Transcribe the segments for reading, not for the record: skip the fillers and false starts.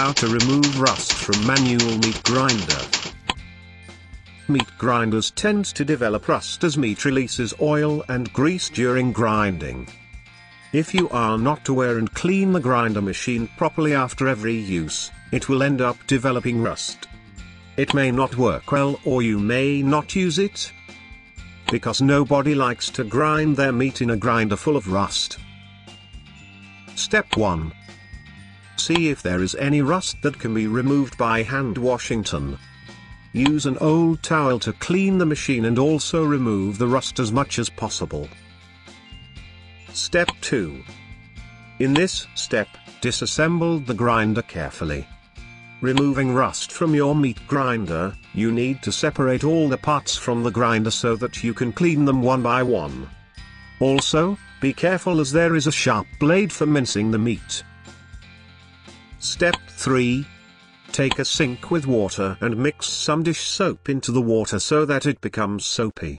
how to remove rust from manual meat grinder. Meat grinders tend to develop rust as meat releases oil and grease during grinding. If you are not aware and clean the grinder machine properly after every use, it will end up developing rust. It may not work well, or you may not use it, because nobody likes to grind their meat in a grinder full of rust. Step 1. See if there is any rust that can be removed by hand washing. Use an old towel to clean the machine and also remove the rust as much as possible. Step 2. In this step, disassemble the grinder carefully. Removing rust from your meat grinder, you need to separate all the parts from the grinder so that you can clean them one by one. Also, be careful as there is a sharp blade for mincing the meat. Step 3. Take a sink with water and mix some dish soap into the water so that it becomes soapy.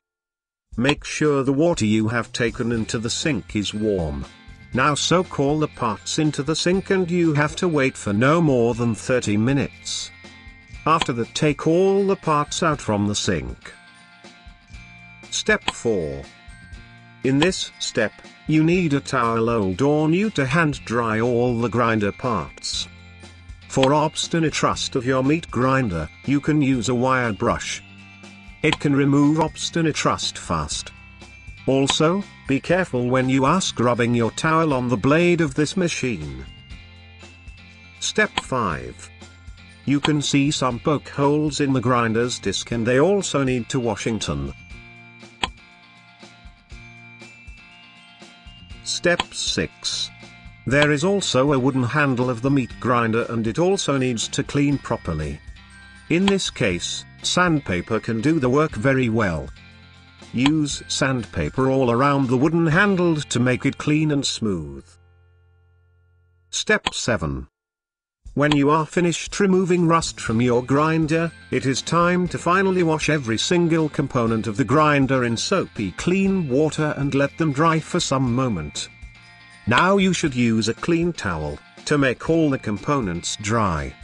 Make sure the water you have taken into the sink is warm. Now soak all the parts into the sink and you have to wait for no more than 30 minutes. After that, take all the parts out from the sink. Step 4. In this step, you need a towel, old or new, to hand dry all the grinder parts. For obstinate rust of your meat grinder, you can use a wire brush. It can remove obstinate rust fast. Also, be careful when you are scrubbing your towel on the blade of this machine. Step 5. You can see some poke holes in the grinder's disc and they also need to washing. Step 6. There is also a wooden handle of the meat grinder and it also needs to clean properly. In this case, sandpaper can do the work very well. Use sandpaper all around the wooden handle to make it clean and smooth. Step 7. When you are finished removing rust from your grinder, it is time to finally wash every single component of the grinder in soapy clean water and let them dry for some moment. Now you should use a clean towel to make all the components dry.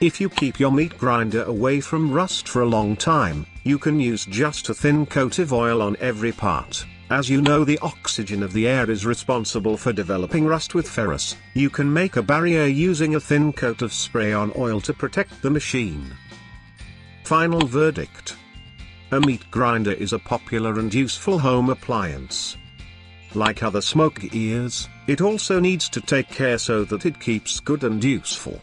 If you keep your meat grinder away from rust for a long time, you can use just a thin coat of oil on every part. As you know, the oxygen of the air is responsible for developing rust with ferrous. You can make a barrier using a thin coat of spray-on oil to protect the machine. Final verdict. A meat grinder is a popular and useful home appliance. Like other smoke ears, it also needs to take care so that it keeps good and useful.